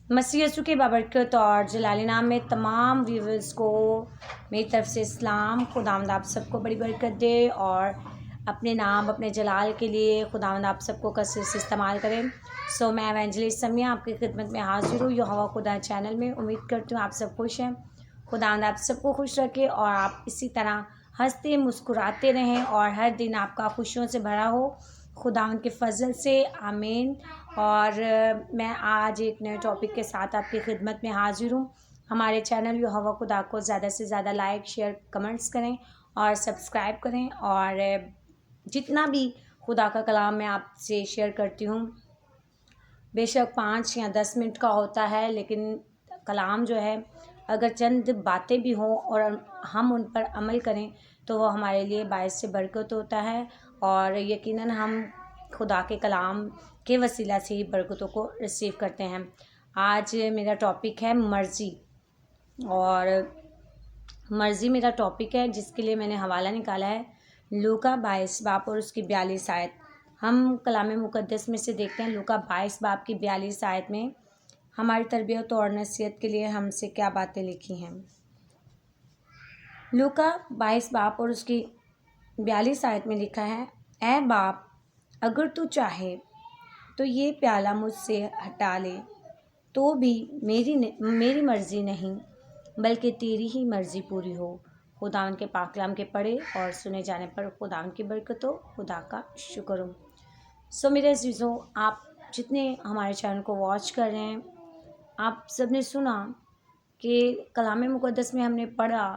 मसीह यसू के बाबरकत और जलाली नाम में तमाम व्यूवर्स को मेरी तरफ से इस्लाम। खुदावंद आप सबको बड़ी बरकत दे और अपने नाम अपने जलाल के लिए खुदावंद आप सबको कसरत से इस्तेमाल करें। सो मैं एवेंजलिस्ट समिया आपकी खिदमत में हाजिर हूँ यहोवा खुदा चैनल में। उम्मीद करती हूँ आप सब खुश हैं। खुदावंद आप सबको खुश रखे और आप इसी तरह हंसते मुस्कुराते रहें और हर दिन आपका खुशियों से भरा हो खुदावंद के फजल से। आमीन। और मैं आज एक नए टॉपिक के साथ आपकी खिदमत में हाजिर हूँ। हमारे चैनल यहोवा खुदा को ज़्यादा से ज़्यादा लाइक शेयर कमेंट्स करें और सब्सक्राइब करें। और जितना भी खुदा का कलाम मैं आपसे शेयर करती हूँ बेशक 5 या 10 मिनट का होता है, लेकिन कलाम जो है अगर चंद बातें भी हों और हम उन पर अमल करें तो वो हमारे लिए बायस से बरकत होता है। और यकीनन हम खुदा के कलाम के वसीला से ही बरकतों को रिसीव करते हैं। आज मेरा टॉपिक है मर्ज़ी, और मर्ज़ी मेरा टॉपिक है जिसके लिए मैंने हवाला निकाला है लूका 22 बाब और उसकी 42 आयत। हम कलाम मुक़द्दस में से देखते हैं लूका 22 बाब की 42 आयत में हमारी तरबियत और नसीहत के लिए हमसे क्या बातें लिखी हैं। लूका 22 बाब और उसकी 42 आयत में लिखा है, ऐ बाप, अगर तू चाहे तो ये प्याला मुझसे हटा ले, तो भी मेरी मर्ज़ी नहीं बल्कि तेरी ही मर्ज़ी पूरी हो। खुदावंद के पाक कलाम के पढ़े और सुने जाने पर खुदावंद की बरकत हो, खुदा का शुक्र हो। सो मेरे अज़ीज़ों, आप जितने हमारे चैनल को वॉच कर रहे हैं, आप सब ने सुना कि कलाम मुक़द्दस में हमने पढ़ा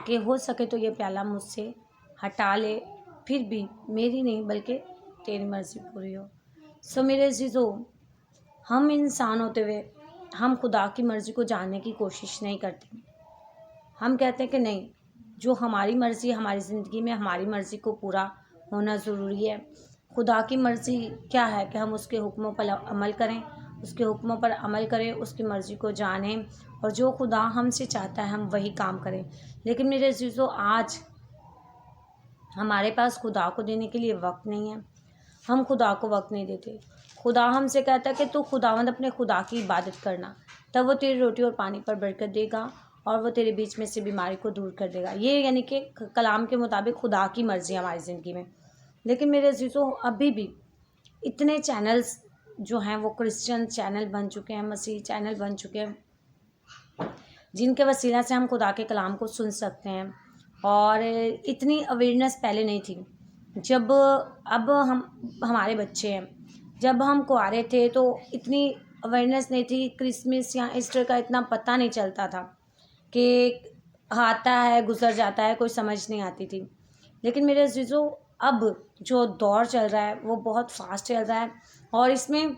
कि हो सके तो ये प्याला मुझसे हटा ले, फिर भी मेरी नहीं बल्कि तेरी मर्ज़ी पूरी हो। सो मेरे अज़ीज़ों, हम इंसान होते हुए हम खुदा की मर्ज़ी को जानने की कोशिश नहीं करते। हम कहते हैं कि नहीं, जो हमारी मर्ज़ी हमारी ज़िंदगी में हमारी मर्ज़ी को पूरा होना ज़रूरी है। खुदा की मर्ज़ी क्या है कि हम उसके हुक्मों पर अमल करें, उसके हुक्मों पर अमल करें, उसकी मर्ज़ी को जानें और जो खुदा हमसे चाहता है हम वही काम करें। लेकिन मेरे अज़ीज़ों, आज हमारे पास खुदा को देने के लिए वक्त नहीं है। हम खुदा को वक्त नहीं देते। खुदा हमसे कहता है कि तू खुदावंद अपने खुदा की इबादत करना, तब वो तेरी रोटी और पानी पर बरकत देगा और वो तेरे बीच में से बीमारी को दूर कर देगा। ये यानी कि कलाम के मुताबिक खुदा की मर्ज़ी हमारी ज़िंदगी में। लेकिन मेरे अज़ीज़ों, अभी भी इतने चैनल्स जो हैं वो क्रिश्चियन चैनल बन चुके हैं, मसीह चैनल बन चुके हैं, जिनके वसीला से हम खुदा के कलाम को सुन सकते हैं। और इतनी अवेयरनेस पहले नहीं थी। जब अब हमारे बच्चे हैं, जब हम कुआरे थे तो इतनी अवेयरनेस नहीं थी। क्रिसमस या ईस्टर का इतना पता नहीं चलता था कि आता है गुजर जाता है, कोई समझ नहीं आती थी। लेकिन मेरे अज़ीज़ों, अब जो दौर चल रहा है वो बहुत फास्ट चल रहा है और इसमें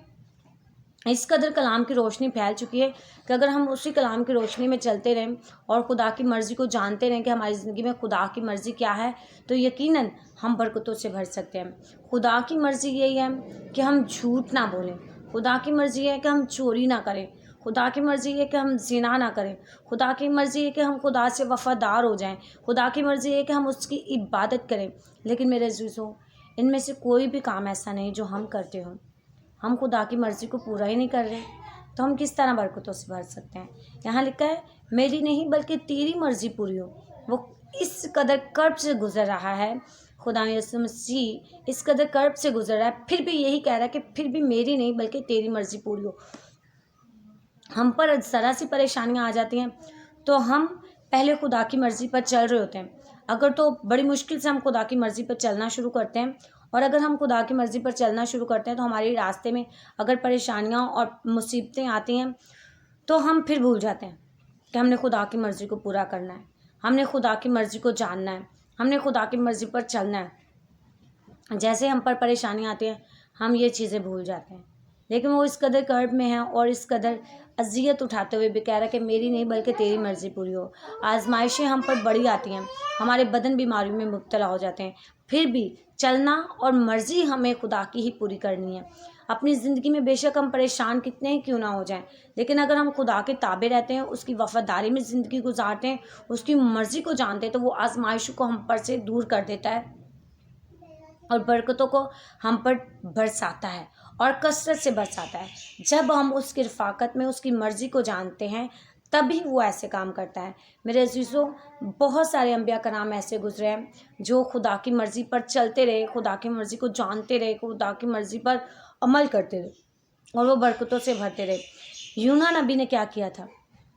इस कदर कलाम की रोशनी फैल चुकी है कि अगर हम उसी कलाम की रोशनी में चलते रहें और खुदा की मर्ज़ी को जानते रहें कि हमारी ज़िंदगी में खुदा की मर्ज़ी क्या है, तो यकीनन हम बरकतों से भर सकते हैं। खुदा की मर्ज़ी यही है कि हम झूठ ना बोलें। खुदा की मर्ज़ी है कि हम चोरी ना करें। खुदा की मर्ज़ी है कि हम ज़िना ना करें। खुदा की मर्ज़ी है कि हम खुदा से वफ़ादार हो जाएं। खुदा की मर्ज़ी है कि हम उसकी इबादत करें। लेकिन मेरे अज़ीज़ों, इनमें से कोई भी काम ऐसा नहीं जो हम करते हों, हम खुदा की मर्ज़ी को पूरा ही नहीं कर रहे, तो हम किस तरह बरकतों से भर सकते हैं। यहाँ लिखा है, मेरी नहीं बल्कि तेरी मर्ज़ी पूरी हो। वो इस कदर कर्ब से गुज़र रहा है, खुदा यीशु मसीह इस कदर कर्ब से गुज़र रहा है, फिर भी यही कह रहा है कि फिर भी मेरी नहीं बल्कि तेरी मर्ज़ी पूरी हो। हम पर ज़रा सी परेशानियाँ आ जाती हैं तो हम पहले खुदा की मर्ज़ी पर चल रहे होते हैं। अगर तो बड़ी मुश्किल से हम खुदा की मर्ज़ी पर चलना शुरू करते हैं, और अगर हम खुदा की मर्ज़ी पर चलना शुरू करते हैं तो हमारे रास्ते में अगर परेशानियाँ और मुसीबतें आती हैं तो हम फिर भूल जाते हैं कि हमने खुदा की मर्ज़ी को पूरा करना है, हमने खुदा की मर्ज़ी को जानना है, हमने खुदा की मर्ज़ी पर चलना है। जैसे हम पर परेशानी आती है हम ये चीज़ें भूल जाते हैं। लेकिन वो इस कदर कर्ब में है और इस कदर अज़ियत उठाते हुए भी कह रहा है कि मेरी नहीं बल्कि तेरी मर्ज़ी पूरी हो। आजमाइशें हम पर बड़ी आती हैं, हमारे बदन बीमारियों में मुब्तला हो जाते हैं, फिर भी चलना और मर्ज़ी हमें खुदा की ही पूरी करनी है। अपनी ज़िंदगी में बेशक हम परेशान कितने ही क्यों ना हो जाएं, लेकिन अगर हम खुदा के ताबे रहते हैं, उसकी वफ़ादारी में ज़िंदगी गुजारते हैं, उसकी मर्ज़ी को जानते हैं, तो वो आजमाइशों को हम पर से दूर कर देता है और बरकतों को हम पर बरसाता है। और कसरत से बरसाता है। जब हम उसकी रफ़ाकत में उसकी मर्ज़ी को जानते हैं तभी वो ऐसे काम करता है। मेरे अज़ीज़ों, बहुत सारे अम्बिया कराम ऐसे गुज़रे हैं जो खुदा की मर्ज़ी पर चलते रहे, खुदा की मर्ज़ी को जानते रहे, खुदा की मर्ज़ी पर अमल करते रहे और वो बरकतों से भरते रहे। यूना नबी ने क्या किया था?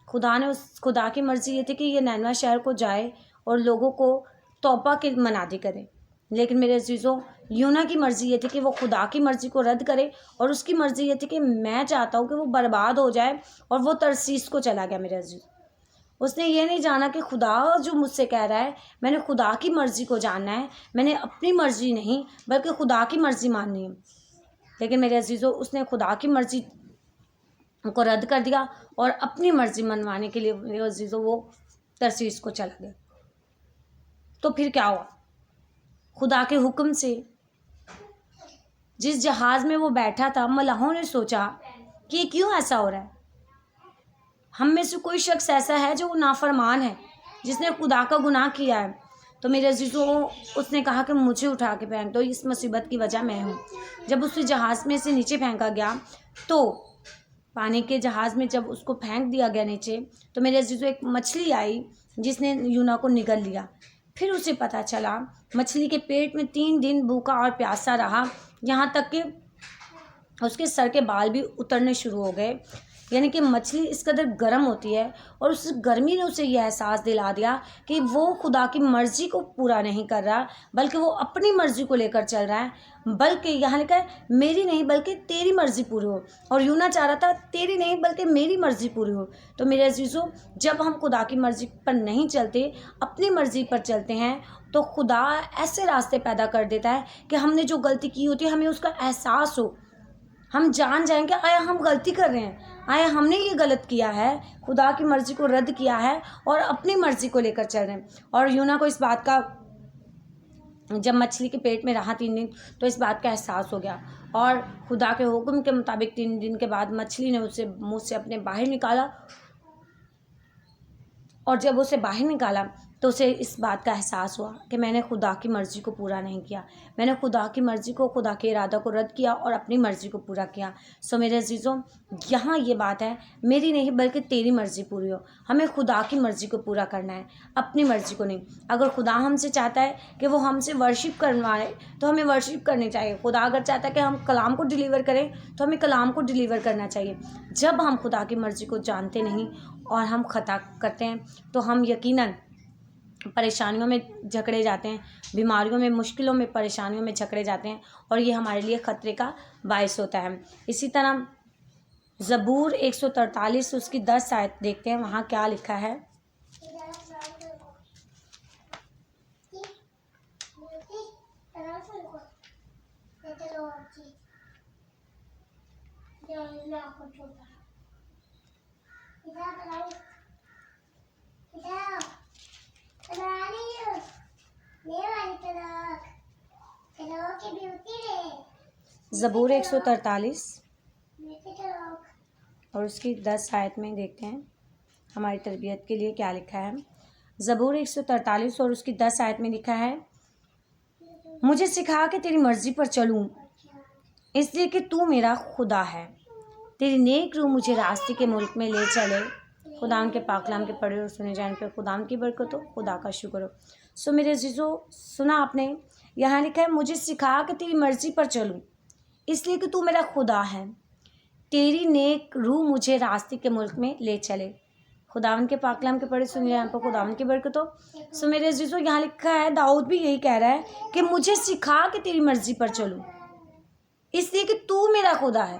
खुदा की मर्ज़ी ये थी कि ये नैनवा शहर को जाए और लोगों को तौबा की मनादी करे। लेकिन मेरे अज़ीज़ों, यूना की मर्ज़ी ये थी कि वो खुदा की मर्ज़ी को रद्द करे और उसकी मर्ज़ी ये थी कि मैं चाहता हूँ कि वो बर्बाद हो जाए, और वो तरसीस को चला गया। मेरे अज़ीज़, उसने ये नहीं जाना कि खुदा जो मुझसे कह रहा है, मैंने खुदा की मर्ज़ी को जानना है, मैंने अपनी मर्ज़ी नहीं बल्कि खुदा की मर्ज़ी माननी है। लेकिन मेरे अज़ीज़ों, उसने खुदा की मर्ज़ी को रद्द कर दिया और अपनी मर्ज़ी मनवाने के लिए मेरे अज़ीज़ों वो तरसीस को चला गया। तो फिर क्या हुआ? खुदा के हुक्म से जिस जहाज़ में वो बैठा था, मलाहों ने सोचा कि ये क्यों ऐसा हो रहा है। हम में से कोई शख्स ऐसा है जो नाफरमान है, जिसने खुदा का गुनाह किया है। तो मेरे अज़ीज़ों, उसने कहा कि मुझे उठा के फेंक दो, इस मुसीबत की वजह मैं हूँ। जब उसे जहाज़ में से नीचे फेंका गया, तो पानी के जहाज़ में जब उसको फेंक दिया गया नीचे, तो मेरे अज़ीज़ों, एक मछली आई जिसने यूना को निगल लिया। फिर उसे पता चला, मछली के पेट में 3 दिन भूखा और प्यासा रहा, यहाँ तक कि उसके सर के बाल भी उतरने शुरू हो गए। यानी कि मछली इस कदर गर्म होती है, और उस गर्मी ने उसे यह एहसास दिला दिया कि वो खुदा की मर्ज़ी को पूरा नहीं कर रहा, बल्कि वो अपनी मर्ज़ी को लेकर चल रहा है। बल्कि यहाँ लिखा है, मेरी नहीं बल्कि तेरी मर्ज़ी पूरी हो। और यूना चाह रहा था तेरी नहीं बल्कि मेरी मर्ज़ी पूरी हो। तो मेरे अज़ीज़ों, जब हम खुदा की मर्ज़ी पर नहीं चलते, अपनी मर्ज़ी पर चलते हैं, तो खुदा ऐसे रास्ते पैदा कर देता है कि हमने जो गलती की होती है हमें उसका एहसास हो, हम जान जाएं कि आया हम गलती कर रहे हैं, आया हमने ये गलत किया है, खुदा की मर्ज़ी को रद्द किया है और अपनी मर्ज़ी को लेकर चल रहे हैं। और यूना को इस बात का, जब मछली के पेट में रहा 3 दिन, तो इस बात का एहसास हो गया, और खुदा के हुक्म के मुताबिक 3 दिन के बाद मछली ने उसे मुँह से अपने बाहर निकाला। और जब उसे बाहर निकाला तो उसे इस बात का एहसास हुआ कि मैंने खुदा की मर्ज़ी को पूरा नहीं किया, मैंने खुदा की मर्ज़ी को, खुदा के इरादा को रद्द किया और अपनी मर्ज़ी को पूरा किया। सो मेरे अज़ीज़ों, यहाँ ये बात है, मेरी नहीं बल्कि तेरी मर्ज़ी पूरी हो। हमें खुदा की मर्ज़ी को पूरा करना है, अपनी मर्ज़ी को नहीं। अगर खुदा हमसे चाहता है कि वो हमसे वर्शिप करवाए, तो हमें वर्शिप करनी चाहिए। खुदा अगर चाहता है कि हम कलाम को डिलीवर करें, तो हमें कलाम को डिलीवर करना चाहिए। जब हम खुदा की मर्ज़ी को जानते नहीं और हम ख़ता करते हैं, तो हम यकीनन परेशानियों में जकड़े जाते हैं, बीमारियों में, मुश्किलों में, परेशानियों में जकड़े जाते हैं, और ये हमारे लिए ख़तरे का बायस होता है। इसी तरह ज़बूर 143 उसकी 10 आयत देखते हैं, वहाँ क्या लिखा है। ज़बूर 143 और उसकी 10 आयत में देखते हैं हमारी तरबियत के लिए क्या लिखा है। ज़बूर 143 और उसकी 10 आयत में लिखा है, मुझे सिखा कि तेरी मर्ज़ी पर चलूँ, इसलिए कि तू मेरा खुदा है। तेरी नेक रूह मुझे रास्ते के मुल्क में ले चले। खुदा के पाकलाम के पढ़े और सुने जाने पर खुदा की बरकत हो, खुदा का शुक्र हो। सो मेरे अज़ीज़ों, सुना आपने, यहाँ लिखा है, मुझे सिखा कि तेरी मर्ज़ी पर चलूँ, इसलिए कि तू मेरा खुदा है। तेरी नेक रूह मुझे रास्ते के मुल्क में ले चले। खुदावन के पाकलाम के पढ़े सुने जाने पर खुदावन की बरकत हो। सो मेरे अज़ीज़ों, यहाँ लिखा है, दाऊद भी यही कह रहा है कि मुझे सिखा कि तेरी मर्ज़ी पर चलूँ, इसलिए कि तू मेरा खुदा है।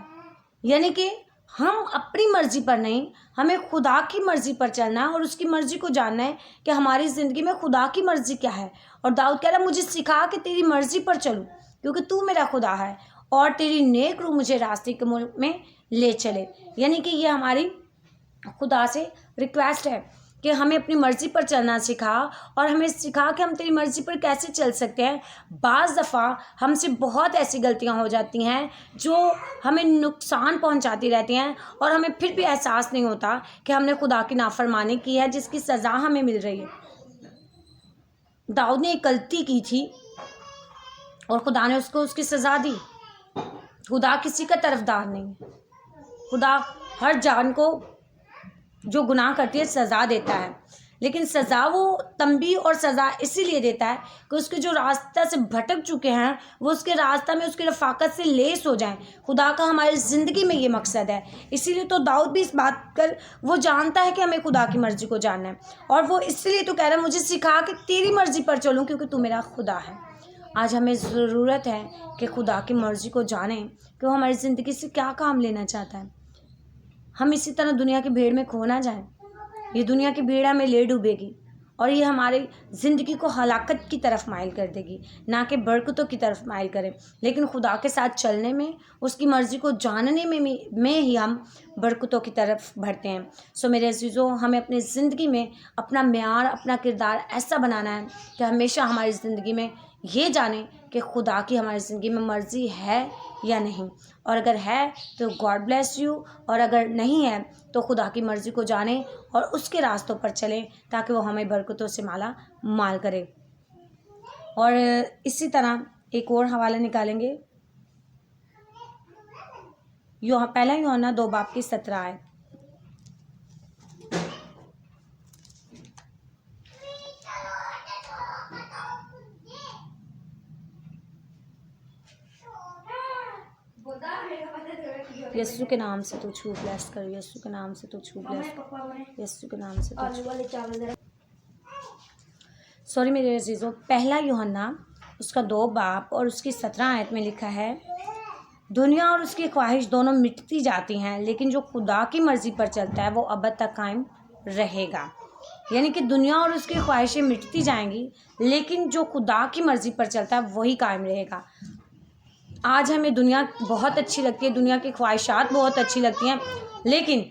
यानी कि हम अपनी मर्ज़ी पर नहीं, हमें खुदा की मर्ज़ी पर चलना है और उसकी मर्ज़ी को जानना है कि हमारी ज़िंदगी में खुदा की मर्ज़ी क्या है। और दाऊद कह रहा है, मुझे सिखा कि तेरी मर्ज़ी पर चलूँ, क्योंकि तू मेरा खुदा है और तेरी नेक रूह मुझे रास्ते के मुल्क में ले चले। यानी कि ये हमारी खुदा से रिक्वेस्ट है कि हमें अपनी मर्ज़ी पर चलना सिखा, और हमें सिखा कि हम तेरी मर्ज़ी पर कैसे चल सकते हैं। बाज़ दफ़ा हमसे बहुत ऐसी गलतियां हो जाती हैं जो हमें नुकसान पहुंचाती रहती हैं, और हमें फिर भी एहसास नहीं होता कि हमने खुदा की नाफरमानी की है, जिसकी सज़ा हमें मिल रही है। दाऊद ने एक गलती की थी और खुदा ने उसको उसकी सज़ा दी। खुदा किसी का तरफदार नहीं है। खुदा हर जान को जो गुनाह करती है सज़ा देता है, लेकिन सज़ा वो तंबी और सज़ा इसीलिए देता है कि उसके जो रास्ता से भटक चुके हैं वो उसके रास्ता में उसकी रफ़ाकत से लेस हो जाएं। खुदा का हमारी ज़िंदगी में ये मकसद है। इसीलिए तो दाऊद भी इस बात कर वो जानता है कि हमें खुदा की मर्ज़ी को जानना है, और वो इसलिए तो कह रहा है मुझे सिखा कि तेरी मर्ज़ी पर चलूँ, क्योंकि तू मेरा खुदा है। आज हमें ज़रूरत है कि खुदा की मर्ज़ी को जानें कि वो हमारी ज़िंदगी से क्या काम लेना चाहता है। हम इसी तरह दुनिया की भीड़ में खो ना जाएं। ये दुनिया की भीड़ हमें ले डूबेगी और ये हमारी ज़िंदगी को हलाकत की तरफ माइल कर देगी, ना कि बरकतों की तरफ माइल करे। लेकिन खुदा के साथ चलने में, उसकी मर्ज़ी को जानने में ही हम बरकतों की तरफ बढ़ते हैं। सो मेरे अज़ीज़ों, हमें अपनी ज़िंदगी में अपना म्यार, अपना किरदार ऐसा बनाना है कि हमेशा हमारी ज़िंदगी में ये जाने कि खुदा की हमारी ज़िंदगी में मर्ज़ी है या नहीं, और अगर है तो गॉड ब्लेस यू, और अगर नहीं है तो खुदा की मर्ज़ी को जानें और उसके रास्तों पर चलें ताकि वो हमें बरकतों से माला माल करे। और इसी तरह एक और हवाला निकालेंगे, पहला यूहन्ना 2:17 है। यीशु के नाम से तो छू ब्लेस करो, यीशु के नाम से तो छू ब्लेस करो, यीशु के नाम से तो सॉरी मेरे अजीज़ों, पहला यूहन्ना उसका 2 बाब और उसकी 17 आयत में लिखा है, दुनिया और उसकी ख्वाहिश दोनों मिटती जाती हैं, लेकिन जो खुदा की मर्ज़ी पर चलता है वो अबद तक कायम रहेगा। यानी कि दुनिया और उसकी ख्वाहिशें मिटती जाएंगी, लेकिन जो खुदा की मर्ज़ी पर चलता है वही कायम रहेगा। आज हमें दुनिया बहुत अच्छी लगती है, दुनिया की ख्वाहिशात बहुत अच्छी लगती हैं, लेकिन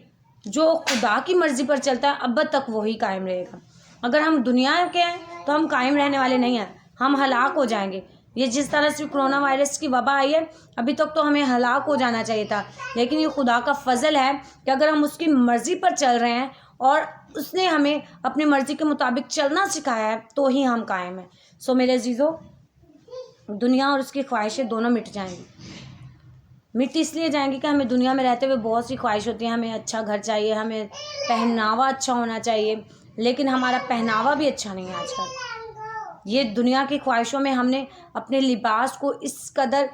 जो खुदा की मर्ज़ी पर चलता है अब तक वही कायम रहेगा। अगर हम दुनिया के हैं तो हम कायम रहने वाले नहीं हैं, हम हलाक हो जाएंगे। ये जिस तरह से कोरोना वायरस की वबा आई है, अभी तक तो हमें हलाक हो जाना चाहिए था, लेकिन ये खुदा का फजल है कि अगर हम उसकी मर्ज़ी पर चल रहे हैं और उसने हमें अपनी मर्ज़ी के मुताबिक चलना सिखाया है तो ही हम कायम हैं। सो मेरे अजीज़ों, दुनिया और उसकी ख्वाहिशें दोनों मिट जाएंगी। मिट इसलिए जाएंगी कि हमें दुनिया में रहते हुए बहुत सी ख्वाहिश होती है, हमें अच्छा घर चाहिए, हमें पहनावा अच्छा होना चाहिए, लेकिन हमारा पहनावा भी अच्छा नहीं है आजकल। ये दुनिया की ख्वाहिशों में हमने अपने लिबास को इस कदर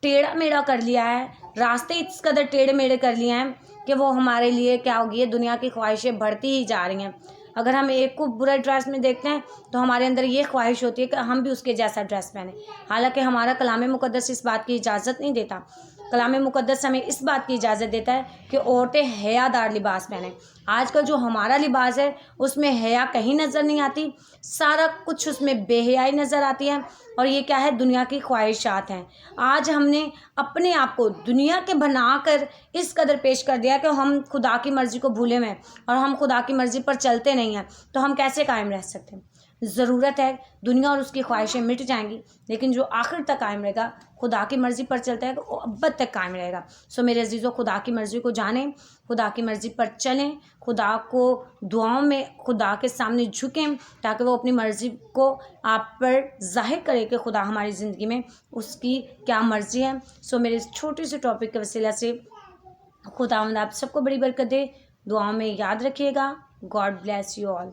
टेढ़ा मेढ़ा कर लिया है, रास्ते इस कदर टेढ़े मेढ़े कर लिए हैं कि वो हमारे लिए क्या होगी, दुनिया की ख्वाहिशें बढ़ती ही जा रही हैं। अगर हम एक को बुरा ड्रेस में देखते हैं तो हमारे अंदर ये ख्वाहिश होती है कि हम भी उसके जैसा ड्रेस पहने, हालांकि हमारा कलाम मुक़द्दस इस बात की इजाज़त नहीं देता। कलाम मुक़द्दस हमें इस बात की इजाज़त देता है कि औरतें हयादार लिबास पहने। आजकल जो हमारा लिबास है उसमें हया कहीं नज़र नहीं आती, सारा कुछ उसमें बेहयाई नज़र आती है, और ये क्या है, दुनिया की ख्वाहिशात हैं। आज हमने अपने आप को दुनिया के बनाकर इस कदर पेश कर दिया कि हम खुदा की मर्ज़ी को भूले हुए हैं और हम खुदा की मर्ज़ी पर चलते नहीं हैं, तो हम कैसे कायम रह सकते हैं। ज़रूरत है, दुनिया और उसकी ख्वाहिशें मिट जाएंगी, लेकिन जो आखिर तक कायम रहेगा, खुदा की मर्ज़ी पर चलता है, वो अब्बद तक कायम रहेगा। सो मेरे अजीज़ों, खुदा की मर्ज़ी को जानें, खुदा की मर्ज़ी पर चलें, खुदा को दुआओं में खुदा के सामने झुकें ताकि वो अपनी मर्ज़ी को आप पर ज़ाहिर करे कि खुदा हमारी ज़िंदगी में उसकी क्या मर्ज़ी है। सो मेरे इस छोटे से टॉपिक के वसीला से खुदावंद आप सबको बड़ी बरकत दे। दुआओं में याद रखिएगा। God bless you all.